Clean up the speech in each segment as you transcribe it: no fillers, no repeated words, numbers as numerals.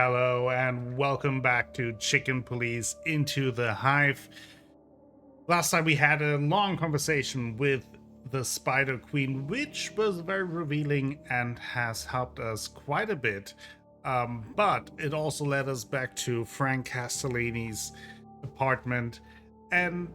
Hello and welcome back to Chicken Police Into the Hive. Last time we had a long conversation with the Spider Queen, which was very revealing and has helped us quite a bit. But it also led us back to Frank Castellini's apartment. And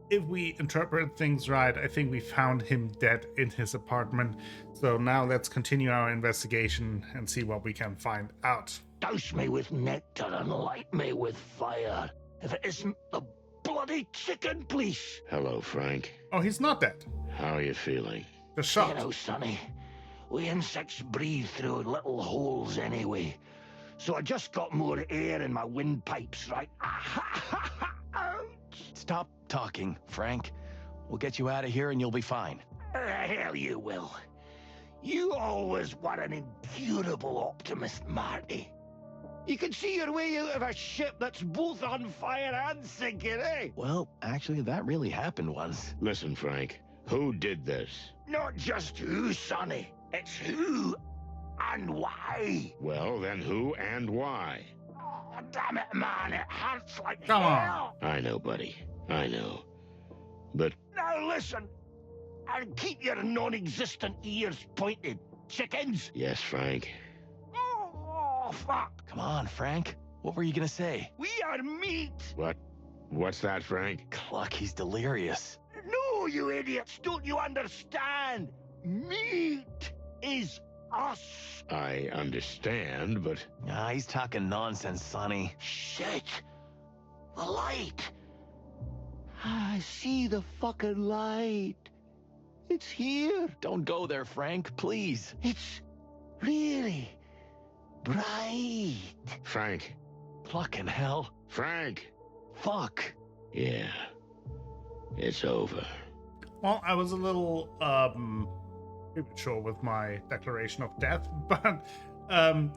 if we interpret things right, I think we found him dead in his apartment. So now let's continue our investigation and see what we can find out. Douse me with nectar and light me with fire. If it isn't the bloody chicken police. Hello, Frank. Oh, he's not dead. How are you feeling? Just shot. You know, Sonny, we insects breathe through little holes anyway. So I just got more air in my windpipes, right? Stop talking, Frank. We'll get you out of here and you'll be fine. Hell you will. You always were an incurable optimist, Marty. You can see your way out of a ship that's both on fire and sinking, eh? Well, actually, that really happened once. Listen, Frank. Who did this? Not just who, Sonny. It's who and why. Well, then who and why? Oh, damn it, man. It hurts like Come on. hell. I know, buddy. I know. But Now listen. And keep your non-existent ears pointed, chickens. yes, Frank. Oh, fuck. Come on, Frank. What were you gonna say? We are meat. What's that, Frank? Cluck, he's delirious. No, you idiots. Don't you understand? Meat is us. I understand, but Ah, he's talking nonsense, Sonny. Shit. The light. I see the fucking light. It's here. Don't go there, Frank, please. It's really bright. Frank. Plucking hell. Frank! Fuck. Yeah. It's over. Well, I was a little premature with my declaration of death, but I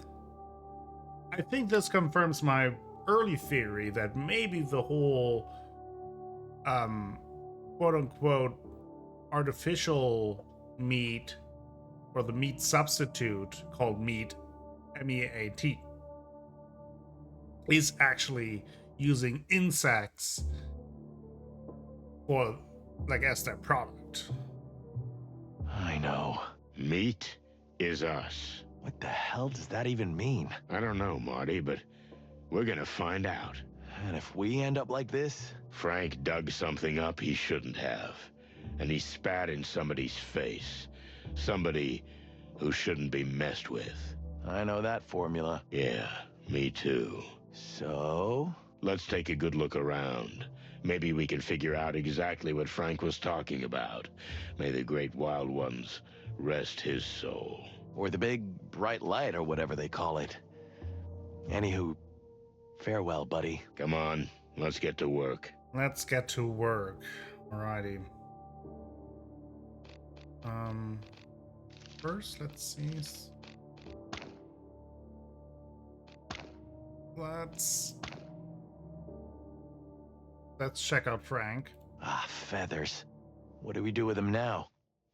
think this confirms my early theory that maybe the whole quote unquote artificial meat or the meat substitute called meat, MEAT, is actually using insects for, like, as their product. I know. Meat is us. What the hell does that even mean? I don't know, Marty, but we're gonna find out. And if we end up like this? Frank dug something up he shouldn't have. And he spat in somebody's face. Somebody who shouldn't be messed with. I know that formula. Yeah, me too. So? Let's take a good look around. Maybe we can figure out exactly what Frank was talking about. May the great wild ones rest his soul. Or the big bright light or whatever they call it. Anywho, farewell, buddy. Come on, let's get to work. Let's get to work. Alrighty. First, let's see. Let's check out Frank. Ah, feathers. What do we do with him now?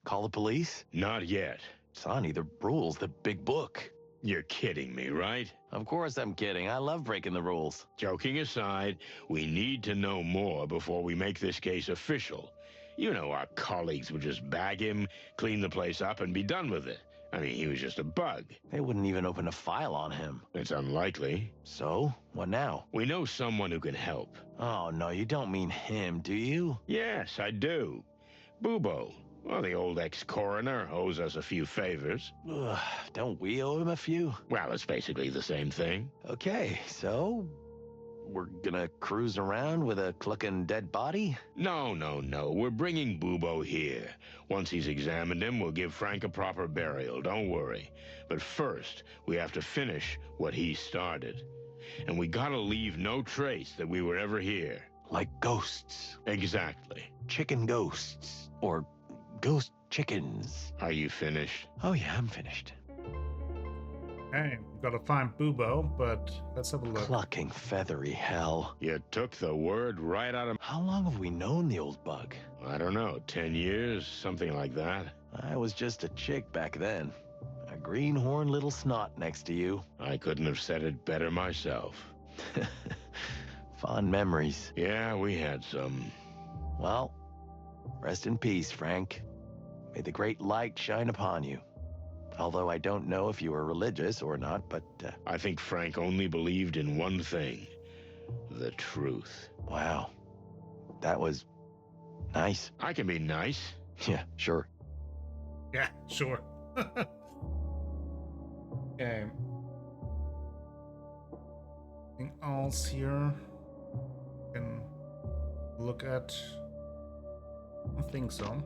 Call the police? Not yet. Sonny, the rules, the big book. You're kidding me, right? Of course I'm kidding. I love breaking the rules. Joking aside, we need to know more before we make this case official. You know our colleagues would just bag him, clean the place up, and be done with it. I mean, he was just a bug. They wouldn't even open a file on him. It's unlikely. So, what now? We know someone who can help. Oh, no, you don't mean him, do you? Yes, I do. Bubo. Well, the old ex-coroner owes us a few favors. Ugh, don't we owe him a few? Well, it's basically the same thing. Okay, so we're gonna cruise around with a clucking dead body? No. We're bringing Bubo here. Once he's examined him, we'll give Frank a proper burial. Don't worry. But first, we have to finish what he started. And we gotta leave no trace that we were ever here. Like ghosts. Exactly. Chicken ghosts. Or ghost chickens. Are you finished? Oh yeah, I'm finished. Okay, we've got to find Bubo, but let's have a look. Clucking feathery hell. You took the word right out of... How long have we known the old bug? I don't know, 10 years, something like that. I was just a chick back then. A greenhorn little snot next to you. I couldn't have said it better myself. Fond memories. Yeah, we had some. Well, rest in peace, Frank. May the great light shine upon you. Although I don't know if you were religious or not, but... I think Frank only believed in one thing. The truth. Wow. That was... nice. I can be nice. Yeah, sure. Yeah, sure. Okay. Anything else here? Can look at. I don't think so.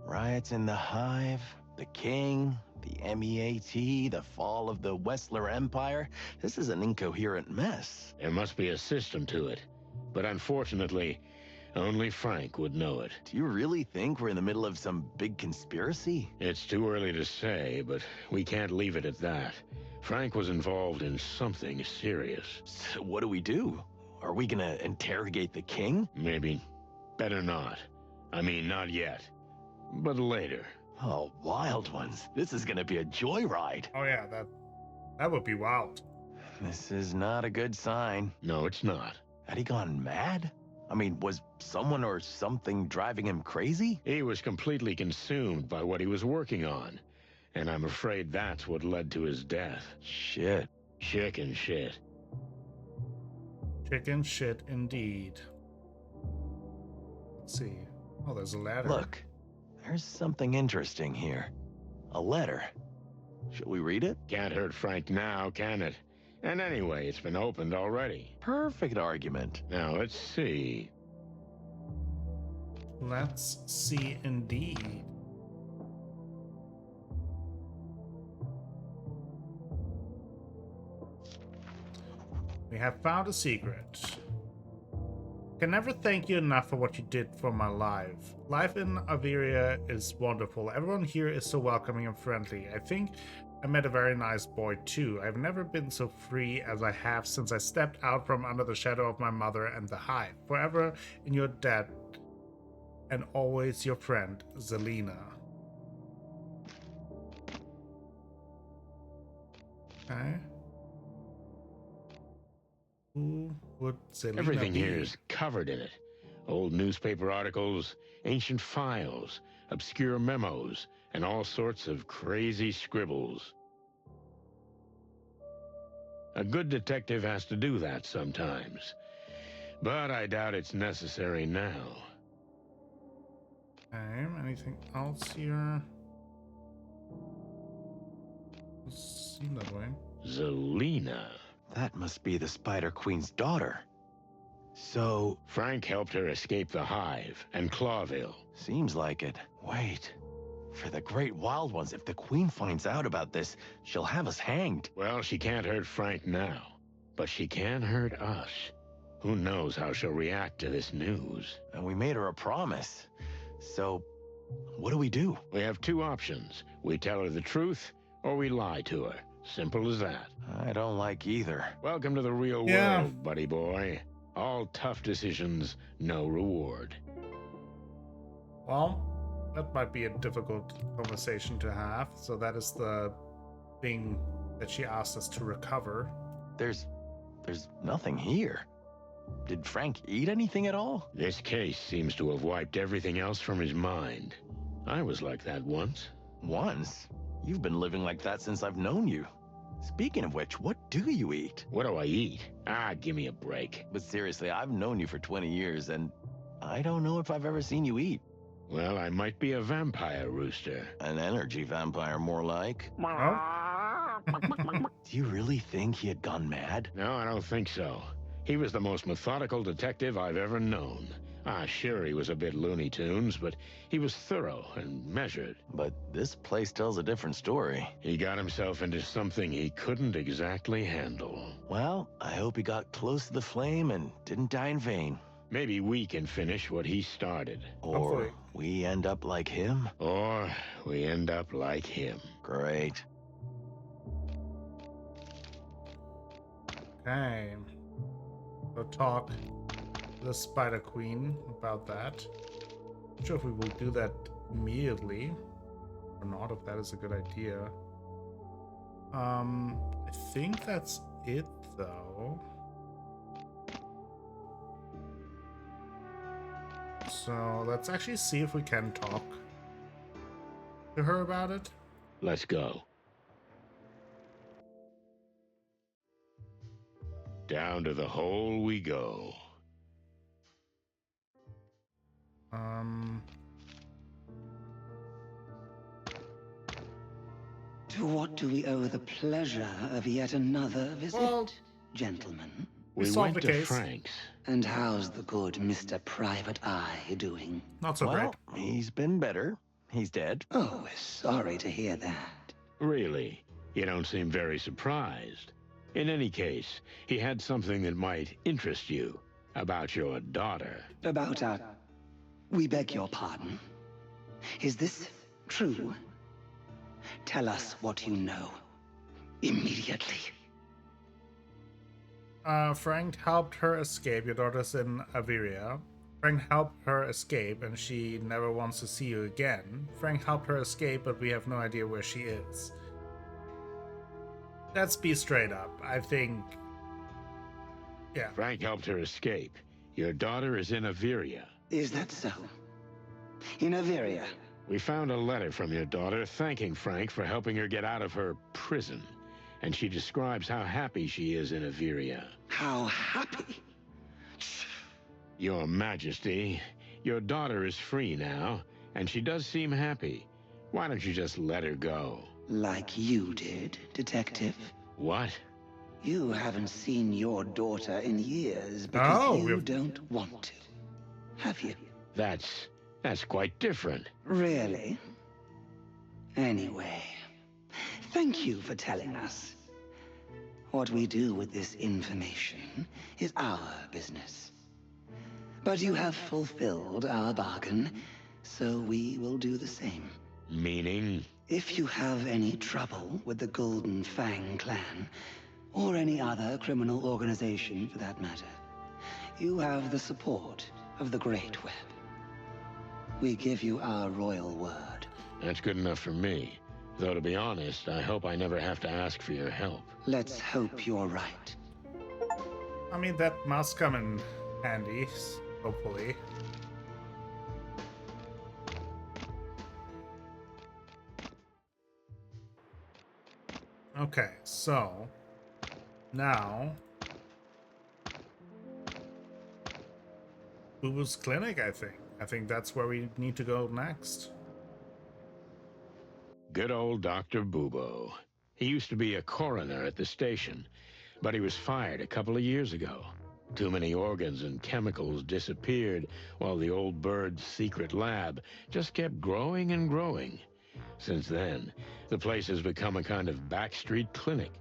Riots in the Hive, the King, the MEAT, the fall of the Wessler Empire. This is an incoherent mess. There must be a system to it. But unfortunately, only Frank would know it. Do you really think we're in the middle of some big conspiracy? It's too early to say, but we can't leave it at that. Frank was involved in something serious. So what do we do? Are we gonna interrogate the King? Maybe. Better not. I mean, not yet. But later. Oh, wild ones. This is gonna be a joyride. Oh yeah, that would be wild. This is not a good sign. No, it's not. Had he gone mad? I mean, was someone or something driving him crazy? He was completely consumed by what he was working on. And I'm afraid that's what led to his death. Shit. Chicken shit. Chicken shit indeed. Let's see. Oh, there's a ladder. Look, there's something interesting here. A letter. Shall we read it? Can't hurt Frank now, can it? And anyway, it's been opened already. Perfect argument. Now, let's see. Let's see indeed. We have found a secret. Can never thank you enough for what you did for my life. Life in Averia is wonderful. Everyone here is so welcoming and friendly. I think I met a very nice boy too. I've never been so free as I have since I stepped out from under the shadow of my mother and the Hive. Forever in your debt, and always your friend, Zelina. Okay. Who would Zelina Everything be? here is covered in it. Old newspaper articles, ancient files, obscure memos, and all sorts of crazy scribbles. A good detective has to do that sometimes. But I doubt it's necessary now. Okay, anything else here? Seem that way. Zelina. That must be the Spider Queen's daughter. So, Frank helped her escape the Hive and Clawville. seems like it. Wait. For the great wild ones, if the Queen finds out about this, she'll have us hanged. Well, she can't hurt Frank now, but she can hurt us. Who knows how she'll react to this news? And we made her a promise. So, what do we do? We have two options. We tell her the truth, or we lie to her. Simple as that. I don't like either. Welcome to the real Yeah. world, buddy boy. All tough decisions, no reward. Well, that might be a difficult conversation to have. So that is the thing that she asked us to recover. There's nothing here. Did Frank eat anything at all? This case seems to have wiped everything else from his mind. I was like that once. Once? You've been living like that since I've known you. Speaking of which, what do you eat? What do I eat? Ah, give me a break. But seriously, I've known you for 20 years, and I don't know if I've ever seen you eat. Well, I might be a vampire rooster. An energy vampire, more like. Do you really think he had gone mad? No, I don't think so. He was the most methodical detective I've ever known. Ah, sure, he was a bit Looney Tunes, but he was thorough and measured. But this place tells a different story. He got himself into something he couldn't exactly handle. Well, I hope he got close to the flame and didn't die in vain. Maybe we can finish what he started. Or Hopefully. we end up like him. Or we end up like him. Great. Okay. So talk to the Spider Queen about that. Not sure if we will do that immediately. or not, if that is a good idea. I think that's it, though. So let's actually see if we can talk to her about it. Let's go. Down to the hole we go. To what do we owe the pleasure of yet another visit, Well, gentlemen? we We solved went the to case. Frank's. And how's the good Mr. Private Eye doing? Not so Well, great. he's been better. He's dead. Oh, we're sorry to hear that. Really? You don't seem very surprised. In any case, he had something that might interest you about your daughter. About our... We beg your pardon. Is this true? Tell us what you know. Immediately. Frank helped her escape. Your daughter's in Averia. Frank helped her escape and she never wants to see you again. Frank helped her escape, but we have no idea where she is. Let's be straight up. I think... Yeah. Frank helped her escape. Your daughter is in Averia. Is that so? In Averia? We found a letter from your daughter thanking Frank for helping her get out of her prison. And she describes how happy she is in Averia. How happy? Your Majesty, your daughter is free now, and she does seem happy. Why don't you just let her go? Like you did, Detective. What? You haven't seen your daughter in years because you don't want to. Have you? That's quite different. Really? Anyway, thank you for telling us. What we do with this information is our business. But you have fulfilled our bargain, so we will do the same. Meaning? If you have any trouble with the Golden Fang clan, or any other criminal organization for that matter, you have the support of the Great Web. We give you our royal word. That's good enough for me. Though to be honest, I hope I never have to ask for your help. Let's hope you're right. I mean, that must come in handy, hopefully. Okay, so now Boo Boo's clinic, I think. I think that's where we need to go next. Good old Dr. Bubo. He used to be a coroner at the station, but he was fired a couple of years ago. Too many organs and chemicals disappeared while the old bird's secret lab just kept growing and growing. Since then, the place has become a kind of backstreet clinic,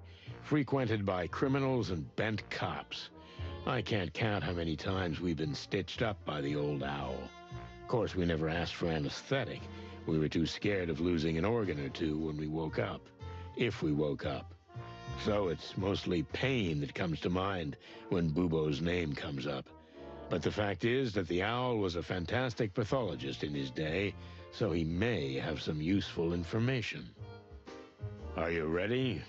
frequented by criminals and bent cops. I can't count how many times we've been stitched up by the old owl. Of course, we never asked for anesthetic. We were too scared of losing an organ or two when we woke up, if we woke up. So it's mostly pain that comes to mind when Bubo's name comes up. But the fact is that the owl was a fantastic pathologist in his day, so he may have some useful information. Are you ready?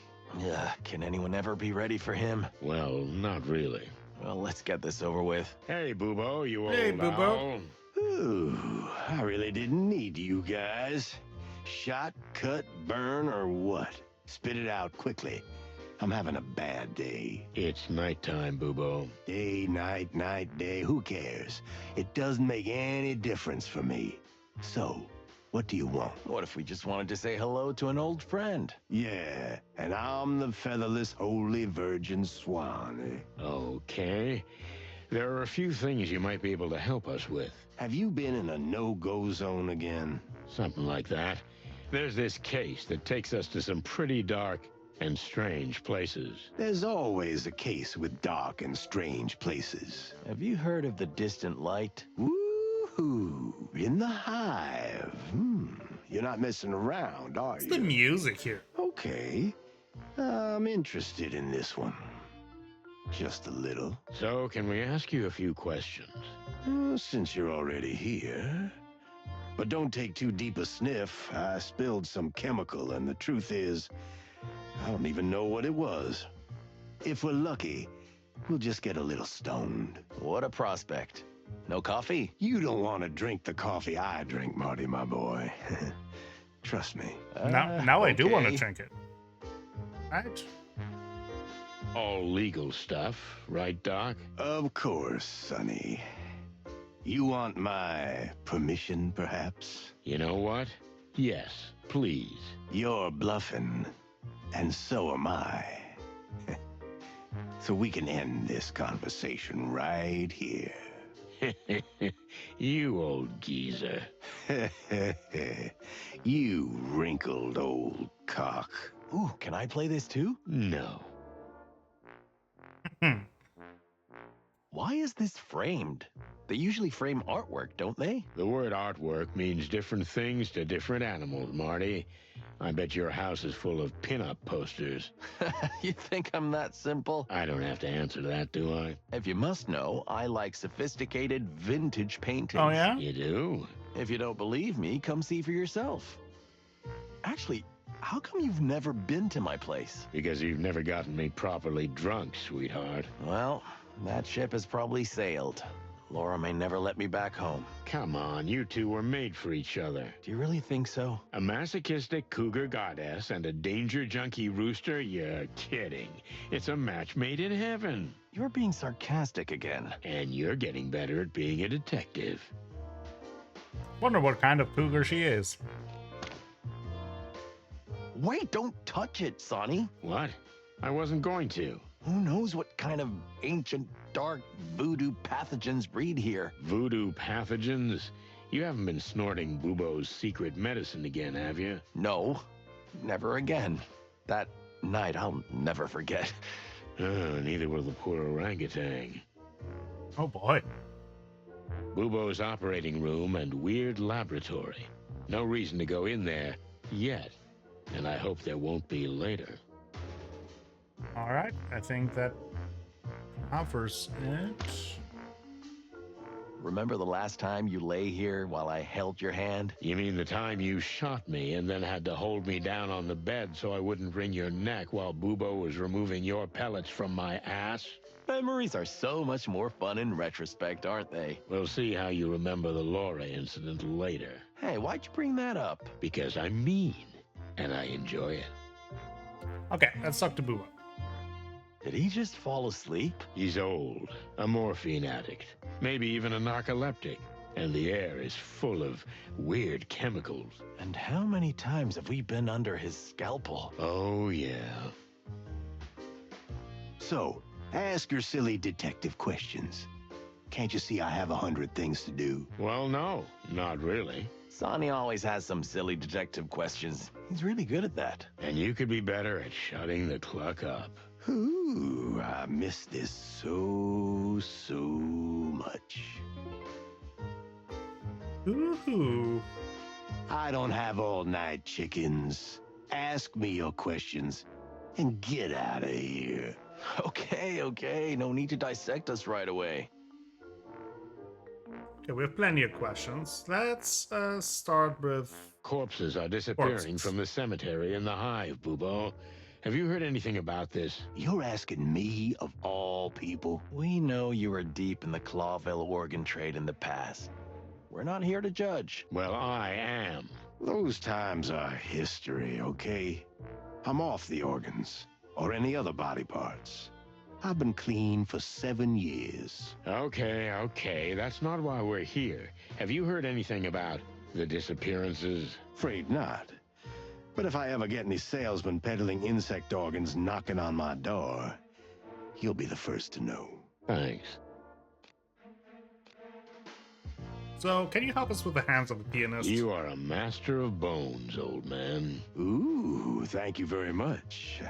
Can anyone ever be ready for him? Well, not really. Well, let's get this over with. Hey, Bubo, you old Hey, Bubo. owl. Ooh, I really didn't need you guys. Shot, cut, burn, or what? Spit it out quickly. I'm having a bad day. It's nighttime, Bubo. Day, night, night, day, who cares? It doesn't make any difference for me. So, what do you want? What if we just wanted to say hello to an old friend? Yeah, and I'm the featherless holy virgin swan. Okay. There are a few things you might be able to help us with. Have you been in a no-go zone again? Something like that. There's this case that takes us to some pretty dark and strange places. There's always a case with dark and strange places. Have you heard of the distant light? Woohoo! In the hive. You're not messing around, are What's you? the music here? Okay. I'm interested in this one. Just a little. So, can we ask you a few questions? Since you're already here, But don't take too deep a sniff. I spilled some chemical, and the truth is, I don't even know what it was. If we're lucky, we'll just get a little stoned. What a prospect. No coffee? You don't want to drink the coffee I drink, Marty, my boy. Trust me. Now I do want to okay. drink it. Right? All legal stuff, right, Doc? Of course, Sonny. You want my permission, perhaps? You know what? Yes, please. You're bluffing, and so am I. So we can end this conversation right here. You old geezer. You wrinkled old cock. Ooh, can I play this too? No. Why is this framed? They usually frame artwork, don't they? The word artwork means different things to different animals, Marty. I bet your house is full of pin-up posters. You think I'm that simple? I don't have to answer that, do I? If you must know, I like sophisticated vintage paintings. Oh, yeah? You do? If you don't believe me, come see for yourself. Actually, how come you've never been to my place? Because you've never gotten me properly drunk, sweetheart. Well, that ship has probably sailed. Laura may never let me back home. Come on, you two were made for each other. Do you really think so? A masochistic cougar goddess and a danger junkie rooster? You're kidding. It's a match made in heaven. You're being sarcastic again. And you're getting better at being a detective. Wonder what kind of cougar she is. Wait, don't touch it, Sonny. What? I wasn't going to. Who knows what kind of ancient, dark voodoo pathogens breed here? Voodoo pathogens? You haven't been snorting Bubo's secret medicine again, have you? No, never again. That night I'll never forget. Neither will the poor orangutan. Oh boy. Bubo's operating room and weird laboratory. No reason to go in there yet. And I hope there won't be later. Alright, I think that covers it. Remember the last time you lay here while I held your hand? You mean the time you shot me and then had to hold me down on the bed so I wouldn't wring your neck while Bubo was removing your pellets from my ass? Memories are so much more fun in retrospect, aren't they? We'll see how you remember the Laura incident later. Hey, why'd you bring that up? Because I'm mean, and I enjoy it. Okay, let's talk to Bubo. Did he just fall asleep? He's old, a morphine addict, maybe even a narcoleptic, and the air is full of weird chemicals. And how many times have we been under his scalpel? Oh, yeah. So, ask your silly detective questions. Can't you see I have 100 things to do? Well, no, not really. Sonny always has some silly detective questions. He's really good at that. And you could be better at shutting the cluck up. Ooh, I miss this so much. Ooh. I don't have all night, chickens. Ask me your questions and get out of here. Okay, no need to dissect us right away. Okay, we have plenty of questions. Let's start with... Corpses are disappearing from the cemetery in the Hive, Bubo. Have you heard anything about this? You're asking me of all people? We know you were deep in the Clawville organ trade in the past. We're not here to judge. Well, I am. Those times are history, okay? I'm off the organs, or any other body parts. I've been clean for 7 years. Okay, that's not why we're here. Have you heard anything about the disappearances? Afraid not. But if I ever get any salesmen peddling insect organs knocking on my door, you'll be the first to know. Thanks. So, can you help us with the hands of the pianist? You are a master of bones, old man. Ooh, thank you very much.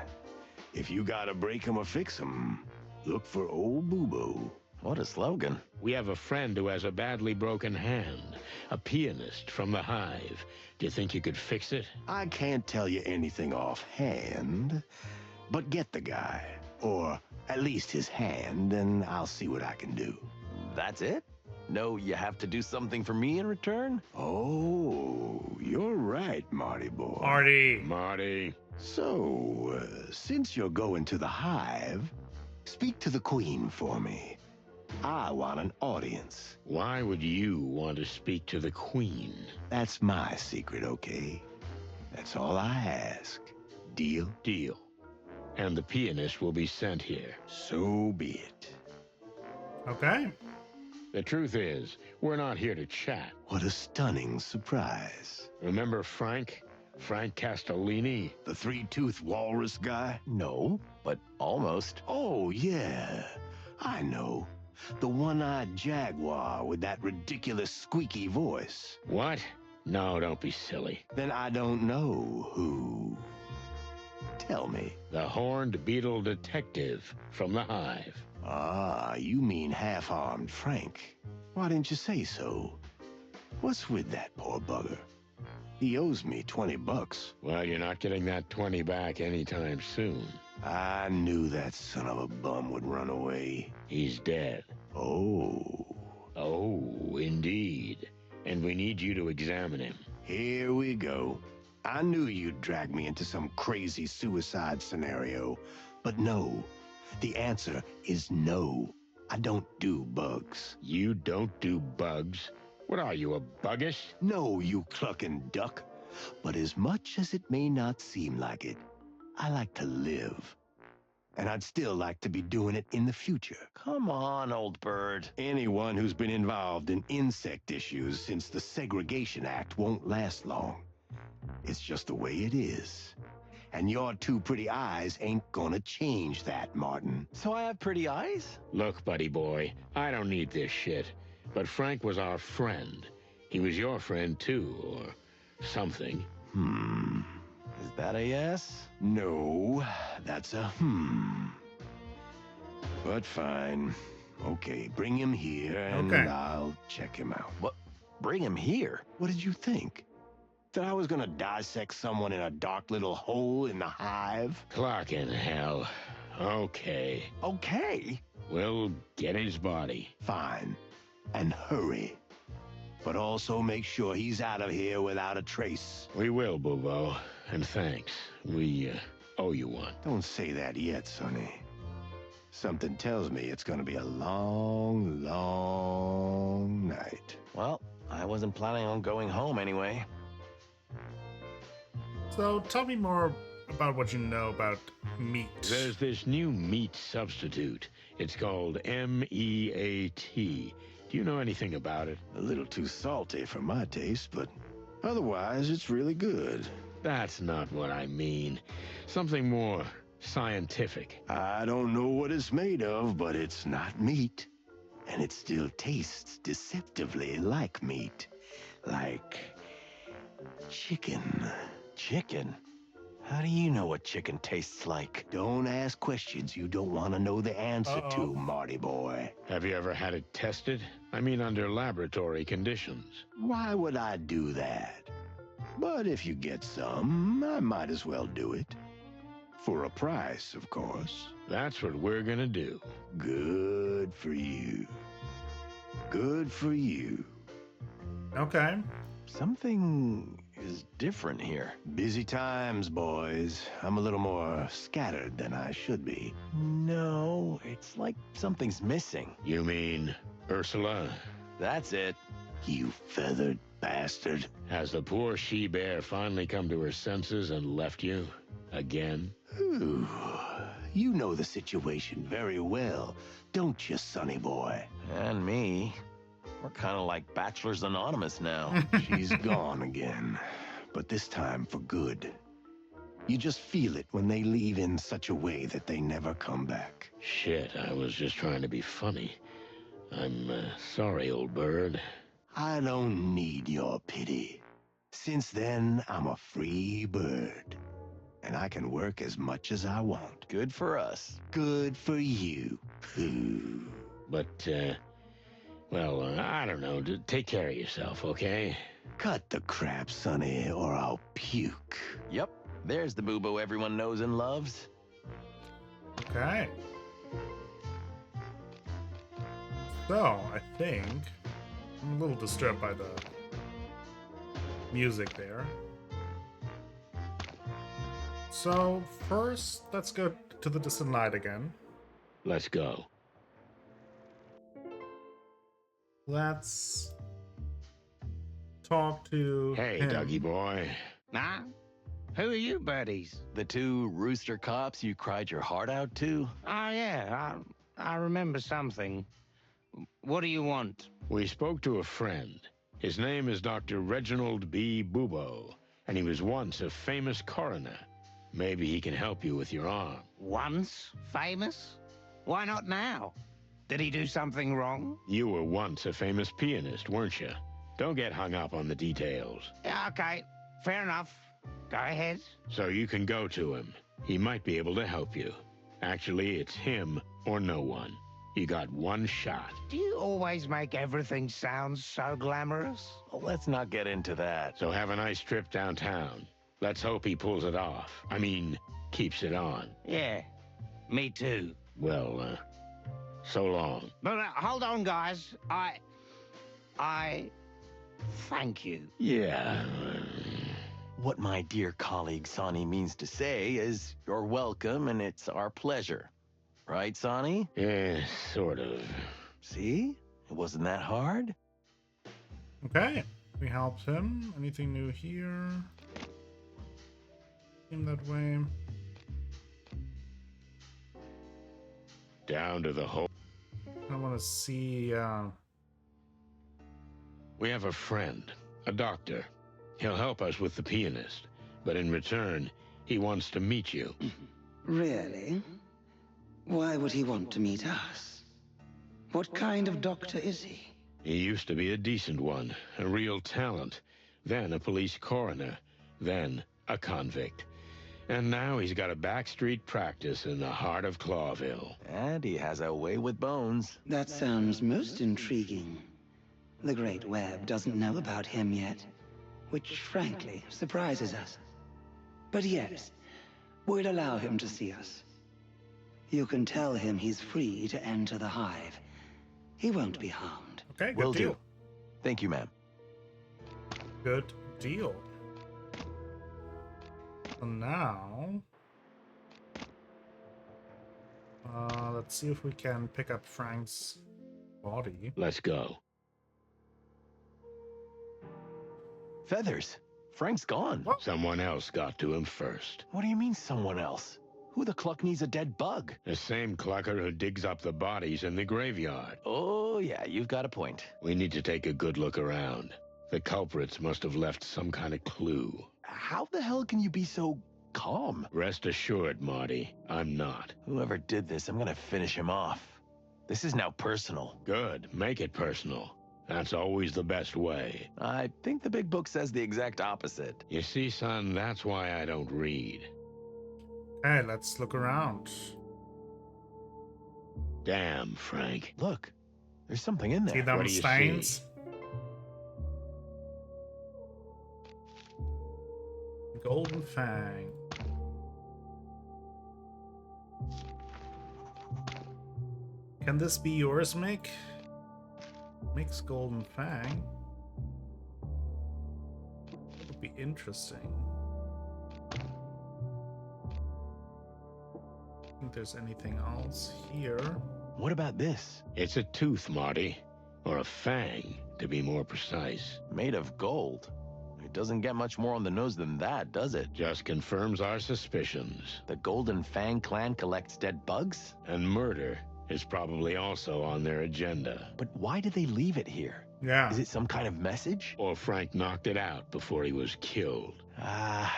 If you gotta break 'em or fix 'em, look for old Bubo. What a slogan. We have a friend who has a badly broken hand, a pianist from the Hive. Do you think you could fix it? I can't tell you anything offhand, but get the guy, or at least his hand, and I'll see what I can do. That's it? know you have to do something for me in return? Oh, you're right, Marty boy. Marty. So, since you're going to the Hive, speak to the Queen for me. I want an audience. Why would you want to speak to the Queen? That's my secret, okay? That's all I ask. Deal? Deal. And the pianist will be sent here. So be it. Okay. The truth is, we're not here to chat. What a stunning surprise. Remember Frank? Frank Castellini? The three-toothed walrus guy? No, but almost. Oh, yeah. I know. The one-eyed jaguar with that ridiculous squeaky voice. What? No, don't be silly. Then I don't know who. Tell me. The horned beetle detective from the Hive. Ah, you mean half-armed Frank. Why didn't you say so? What's with that poor bugger? He owes me $20. Well, you're not getting that 20 back anytime soon. I knew that son of a bum would run away. He's dead. Oh. Oh, indeed. And we need you to examine him. Here we go. I knew you'd drag me into some crazy suicide scenario. But no. The answer is no. I don't do bugs. You don't do bugs? What are you, a buggist? No, you clucking duck. But as much as it may not seem like it, I like to live. And I'd still like to be doing it in the future. Come on, old bird. Anyone who's been involved in insect issues since the Segregation Act won't last long. It's just the way it is. And your two pretty eyes ain't gonna change that, Martin. So I have pretty eyes? Look, buddy boy, I don't need this shit. But Frank was our friend. He was your friend too, or something. Is that a yes? No, that's a But fine. Okay, bring him here and Okay. I'll check him out. What? Bring him here? What did you think? That I was gonna dissect someone in a dark little hole in the Hive? Clark in hell. Okay. Okay. We'll get his body. Fine. And hurry. But also make sure he's out of here without a trace. We will, Bubo. And thanks. We owe you one. Don't say that yet, Sonny. Something tells me it's gonna be a long, long night. Well, I wasn't planning on going home anyway. So tell me more about what you know about meat. There's this new meat substitute. It's called MEAT. Do you know anything about it? A little too salty for my taste, but otherwise it's really good. That's not what I mean. Something more scientific. I don't know what it's made of, but it's not meat. And it still tastes deceptively like meat. Like chicken. Chicken? How do you know what chicken tastes like? Don't ask questions you don't want to know the answer Uh-oh. to, Marty boy. Have you ever had it tested? I mean, under laboratory conditions. Why would I do that? But if you get some, I might as well do it. For a price, of course. That's what we're gonna do. Good for you. Good for you. Okay. Something is different here. Busy times, boys. I'm a little more scattered than I should be. No, it's like something's missing. You mean Ursula? That's it. You feathered bastard. Has the poor she-bear finally come to her senses and left you? Again? Ooh, you know the situation very well, don't you, sonny boy? And me. We're kind of like Bachelors Anonymous now. She's gone again, but this time for good. You just feel it when they leave in such a way that they never come back. Shit, I was just trying to be funny. I'm sorry, old bird. I don't need your pity. Since then, I'm a free bird. And I can work as much as I want. Good for us. Good for you. Ooh. But, well, I don't know. Take care of yourself, okay? Cut the crap, Sonny, or I'll puke. Yep, there's the boo-boo everyone knows and loves. Okay. So I think I'm a little disturbed by the music there. So first, let's go to the distant light again. Let's go. Let's talk to Hey, him. Dougie boy. Huh? Who are you buddies? The two rooster cops you cried your heart out to? Oh, yeah, I remember something. What do you want? We spoke to a friend. His name is Dr. Reginald B. Bubo, and he was once a famous coroner. Maybe he can help you with your arm. Once famous? Why not now? Did he do something wrong? You were once a famous pianist, weren't you? Don't get hung up on the details. Yeah, okay, fair enough. Go ahead. So you can go to him. He might be able to help you. Actually, it's him or no one. You got one shot. Do you always make everything sound so glamorous? Well, let's not get into that. So have a nice trip downtown. Let's hope he pulls it off. I mean, keeps it on. Yeah, me too. Well, so long. But hold on, guys. I thank you. Yeah. What my dear colleague Sonny means to say is you're welcome and it's our pleasure. Right, Sonny? Yeah, sort of. See? It wasn't that hard. Okay, we helped him. Anything new here? In that way. Down to the hole. I want to see. We have a friend, a doctor. He'll help us with the pianist, but in return, he wants to meet you. Really? Why would he want to meet us? What kind of doctor is he? He used to be a decent one, a real talent, then a police coroner, then a convict. And now he's got a backstreet practice in the heart of Clawville. And he has a way with bones. That sounds most intriguing. The Great Web doesn't know about him yet, which frankly surprises us. But yes, we'll allow him to see us. You can tell him he's free to enter the Hive. He won't be harmed. Okay, good Will deal. do. Thank you, ma'am. Good deal. So now, let's see if we can pick up Frank's body. Let's go. Feathers. Frank's gone. What? Someone else got to him first. What do you mean someone else? Who the cluck needs a dead bug? The same clucker who digs up the bodies in the graveyard. Oh, yeah, you've got a point. We need to take a good look around. The culprits must have left some kind of clue. How the hell can you be so calm? Rest assured, Marty, I'm not. Whoever did this, I'm gonna finish him off. This is now personal. Good, make it personal. That's always the best way. I think the big book says the exact opposite. You see, son, that's why I don't read. Okay, let's look around. Damn, Frank. Look, there's something in See there. them What do you stains? Golden Fang. Can this be yours, Mick? Mick's Golden Fang. That would be interesting. I think there's anything else here. What about this? It's a tooth, Marty. Or a fang, to be more precise. Made of gold. It doesn't get much more on the nose than that, does it? Just confirms our suspicions. The Golden Fang clan collects dead bugs? And murder is probably also on their agenda. But why did they leave it here? Yeah. Is it some kind of message? Or Frank knocked it out before he was killed. I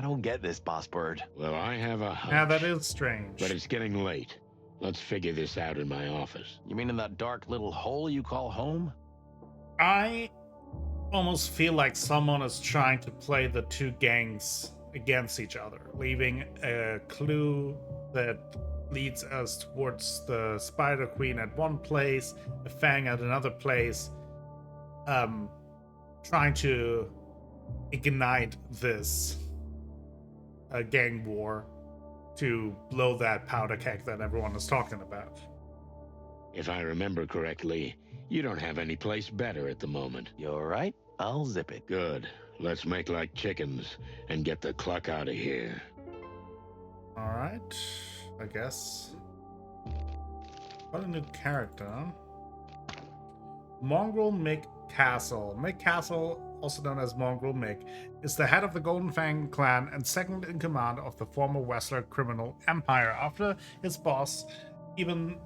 don't get this, Boss Bird. Well, I have a hunch. Yeah, that is strange. But it's getting late. Let's figure this out in my office. You mean in that dark little hole you call home? I almost feel like someone is trying to play the two gangs against each other, leaving a clue that leads us towards the Spider Queen at one place, the Fang at another place, trying to ignite this gang war to blow that powder keg that everyone is talking about. If I remember correctly, you don't have any place better at the moment. You're right. I'll zip it. Good. Let's make like chickens and get the cluck out of here. Alright, I guess. Got a new character. Mongrel Mick Castle. Mick Castle, also known as Mongrel Mick, is the head of the Golden Fang clan and second in command of the former Wessler criminal empire. After his boss, Eben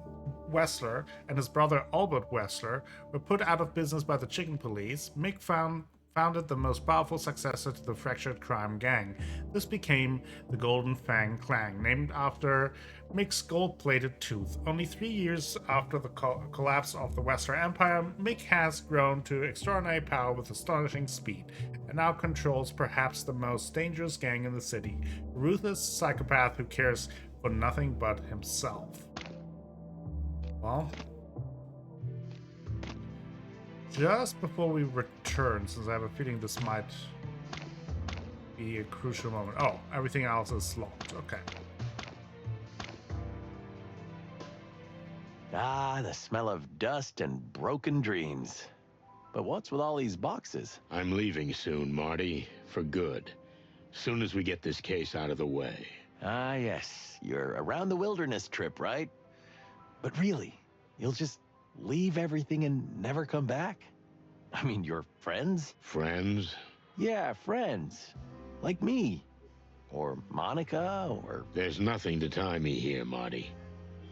Wessler, and his brother Albert Wessler were put out of business by the Chicken Police, Mick founded the most powerful successor to the fractured crime gang. This became the Golden Fang clan, named after Mick's gold-plated tooth. Only 3 years after the collapse of the Western Empire, Mick has grown to extraordinary power with astonishing speed, and now controls perhaps the most dangerous gang in the city, a ruthless psychopath who cares for nothing but himself. Well, just before we return, since I have a feeling this might be a crucial moment. Oh, everything else is locked. Okay. Ah, the smell of dust and broken dreams. But what's with all these boxes? I'm leaving soon, Marty, for good. Soon as we get this case out of the way. Ah, yes. You're around the wilderness trip, right? But really, you'll just leave everything and never come back? I mean, you're friends? Friends? Yeah, friends. Like me. Or Monica, or... There's nothing to tie me here, Marty.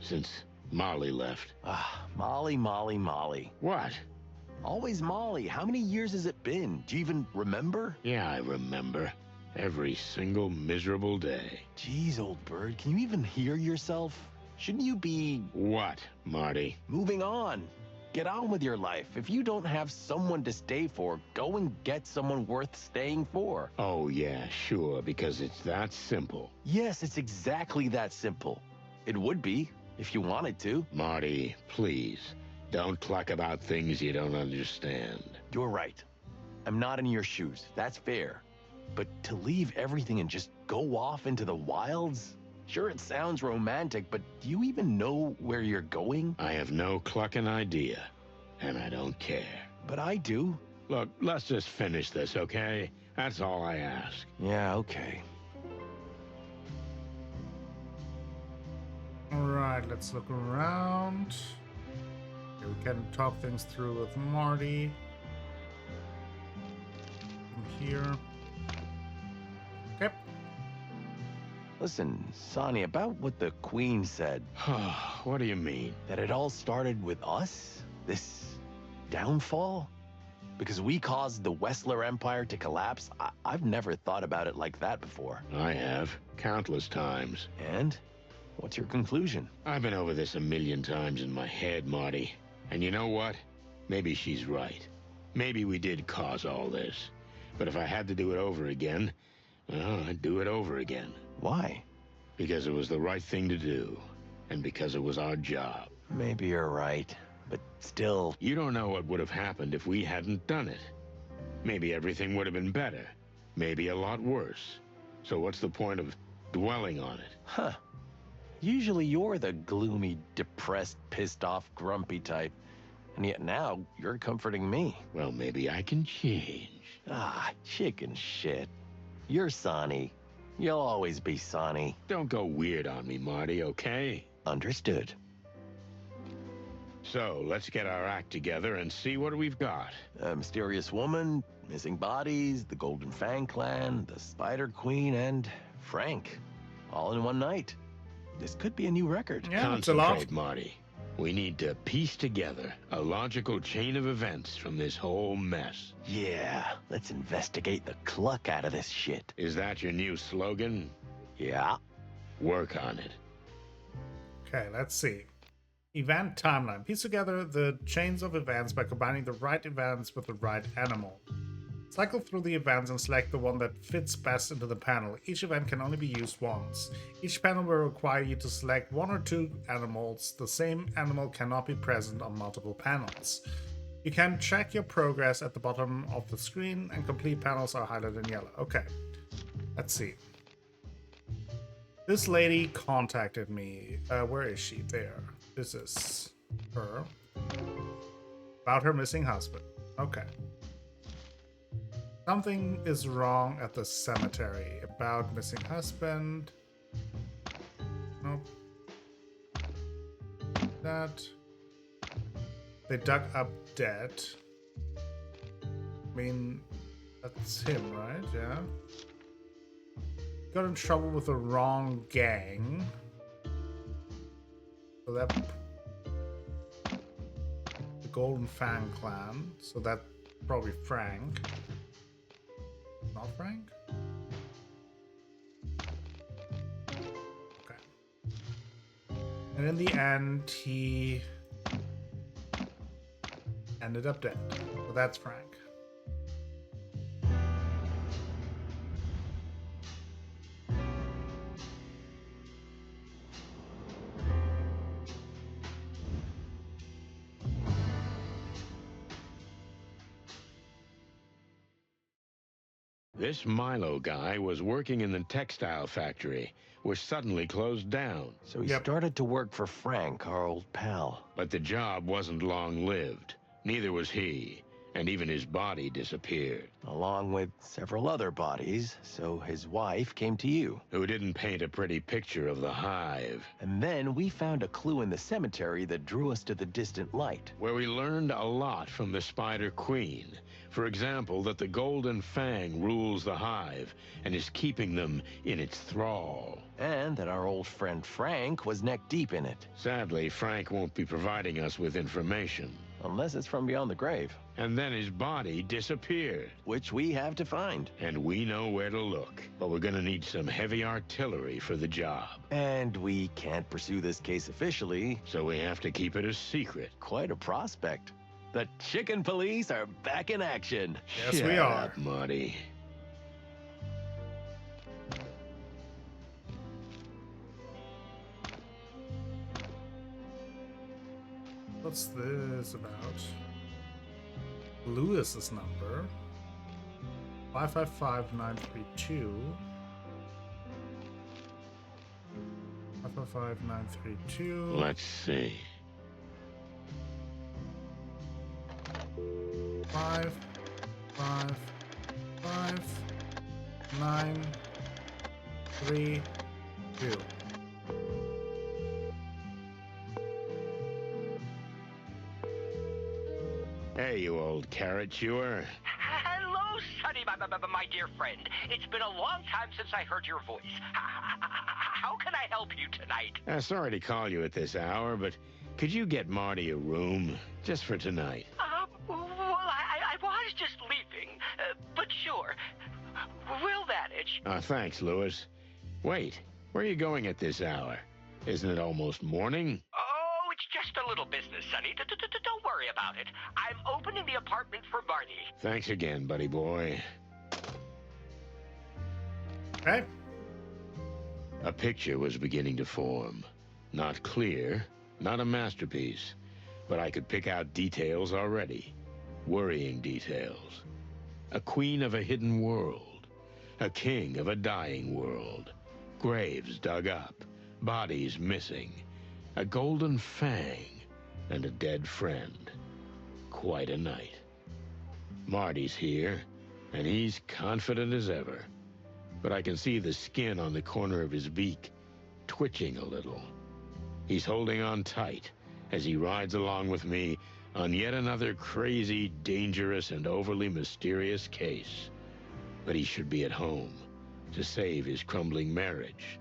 Since Molly left. Ah, Molly, Molly, Molly. What? Always Molly. How many years has it been? Do you even remember? Yeah, I remember. Every single miserable day. Jeez, old bird, can you even hear yourself? Shouldn't you be... What, Marty? moving on? Get on with your life. If you don't have someone to stay for, go and get someone worth staying for. Oh, yeah, sure, because it's that simple. Yes, it's exactly that simple. It would be, if you wanted to. Marty, please, don't cluck about things you don't understand. You're right. I'm not in your shoes. That's fair. But to leave everything and just go off into the wilds? Sure, it sounds romantic, but do you even know where you're going? I have no clucking idea, and I don't care. But I do. Look, let's just finish this, okay? That's all I ask. Yeah, okay. Alright, let's look around. Okay, we can talk things through with Marty. From here. Okay. Listen, Sonny, about what the Queen said, What do you mean? that it all started with us? This downfall? Because we caused the Wessler Empire to collapse? I've never thought about it like that before. I have, countless times. And? What's your conclusion? I've been over this a million times in my head, Marty. And you know what? Maybe she's right. Maybe we did cause all this. But if I had to do it over again, well, I'd do it over again. Why? Because it was the right thing to do. And because it was our job. Maybe you're right, but still... You don't know what would have happened if we hadn't done it. Maybe everything would have been better. Maybe a lot worse. So what's the point of dwelling on it? Huh. Usually you're the gloomy, depressed, pissed off, grumpy type. And yet now, you're comforting me. Well, maybe I can change. Ah, chicken shit. You're Sonny. You'll always be Sonny. Don't go weird on me, Marty, okay? Understood. So, let's get our act together and see what we've got. A mysterious woman, missing bodies, the Golden Fang clan, the Spider Queen, and Frank. All in one night. This could be a new record. Yeah, it's a lot. Concentrate, Marty. We need to piece together a logical chain of events from this whole mess. Yeah, let's investigate the cluck out of this shit. Is that your new slogan? Yeah. Work on it. Okay, let's see. Event timeline. Piece together the chains of events by combining the right events with the right animal. Cycle through the events and select the one that fits best into the panel. Each event can only be used once. Each panel will require you to select 1 or 2 animals. The same animal cannot be present on multiple panels. You can check your progress at the bottom of the screen, and complete panels are highlighted in yellow. Okay, let's see. This lady contacted me. Where is she? There. This is her. About her missing husband. Okay. Something is wrong at the cemetery. About missing husband. Nope. That. They dug up dead. I mean, that's him, right? Yeah. Got in trouble with the wrong gang. So that... The Golden Fang clan. So that's probably Frank. Not Frank? Okay. And in the end, he ended up dead. So that's Frank. This Milo guy was working in the textile factory, which suddenly closed down. So he Yep. started to work for Frank, our old pal. But the job wasn't long-lived. Neither was he, and even his body disappeared. Along with several other bodies, so his wife came to you. Who didn't paint a pretty picture of the Hive, And then we found a clue in the cemetery that drew us to the distant light. where we learned a lot from the Spider Queen. For example, that the Golden Fang rules the Hive and is keeping them in its thrall. And that our old friend Frank was neck deep in it. Sadly, Frank won't be providing us with information. Unless it's from beyond the grave. And then his body disappeared. Which we have to find. And we know where to look. But we're gonna need some heavy artillery for the job. And we can't pursue this case officially. So we have to keep it a secret. Quite a prospect. The Chicken Police are back in action. Yes, Shut we are. up, Marty. What's this about? Lewis's number. 555932. 555932. Let's see. 5 5 5 9 3 2. Hey, you old carrot chewer. Hello, Sonny, my dear friend. It's been a long time since I heard your voice. How can I help you tonight? Sorry to call you at this hour, but could you get Marty a room? Just for tonight. Well, I was just leaving, but sure. Will manage. Thanks, Lewis. Wait, where are you going at this hour? Isn't it almost morning? Oh, it's just a little business, Sonny. Don't worry about it. I'm opening the apartment for Marty. Thanks again, buddy boy. Okay. A picture was beginning to form. Not clear, not a masterpiece, but I could pick out details already. Worrying details. A queen of a hidden world. A king of a dying world. Graves dug up. Bodies missing. A golden fang. And a dead friend. Quite a night. Marty's here, and he's confident as ever. But I can see the skin on the corner of his beak twitching a little. He's holding on tight as he rides along with me on yet another crazy, dangerous, and overly mysterious case. But he should be at home to save his crumbling marriage.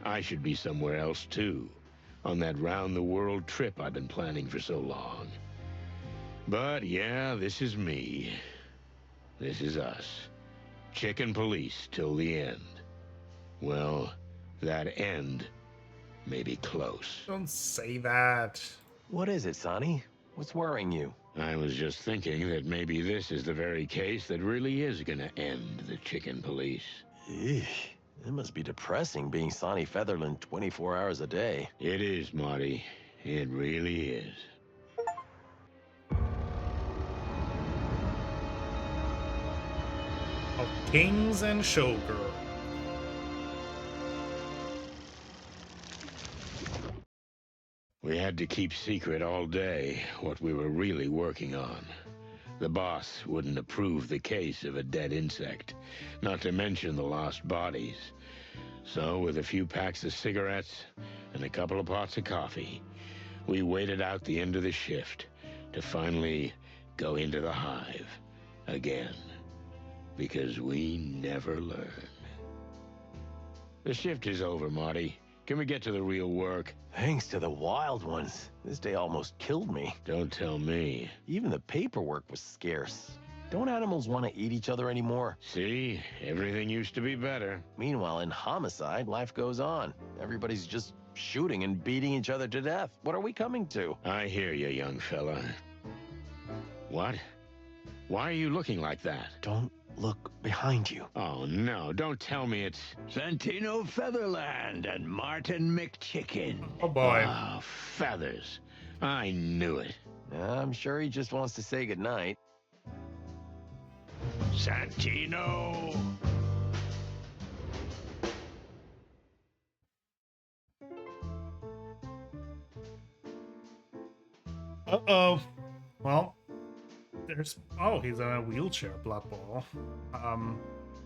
I should be somewhere else, too, on that round-the-world trip I've been planning for so long. But, yeah, this is me. This is us. Chicken police till the end. Well, that end may be close. Don't say that. What is it, Sonny? What's worrying you? I was just thinking that maybe this is the very case that really is gonna end the chicken police. Eesh, it must be depressing being Sonny Featherland 24 hours a day. It is, Marty. It really is. Of Kings and Showgirl. We had to keep secret all day what we were really working on. The boss wouldn't approve the case of a dead insect, not to mention the lost bodies. So, with a few packs of cigarettes and a couple of pots of coffee, we waited out the end of the shift to finally go into the hive again. Because we never learn. The shift is over, Marty. Can we get to the real work? Thanks to the wild ones. This day almost killed me. Don't tell me. Even the paperwork was scarce. Don't animals want to eat each other anymore? See, everything used to be better. Meanwhile, in homicide, life goes on. Everybody's just shooting and beating each other to death. What are we coming to? I hear you, young fella. What? Why are you looking like that? Don't look behind you. Oh, no, don't tell me it's... Santino Featherland and Martin McChicken. Oh boy. Oh, feathers. I knew it. I'm sure he just wants to say goodnight. Santino! Uh-oh. Well, there's... Oh, he's in a wheelchair, Blood Ball.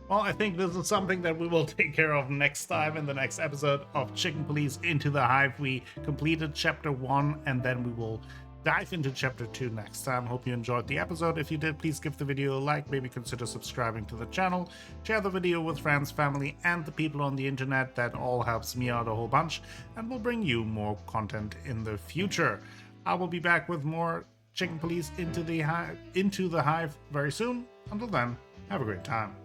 Well, I think this is something that we will take care of next time in the next episode of Chicken Police Into the Hive. We completed Chapter 1, and then we will dive into Chapter 2 next time. Hope you enjoyed the episode. If you did, please give the video a like, maybe consider subscribing to the channel, share the video with friends, family, and the people on the internet. That all helps me out a whole bunch, and will bring you more content in the future. I will be back with more Chicken Police Into the Hive very soon. Until then, have a great time.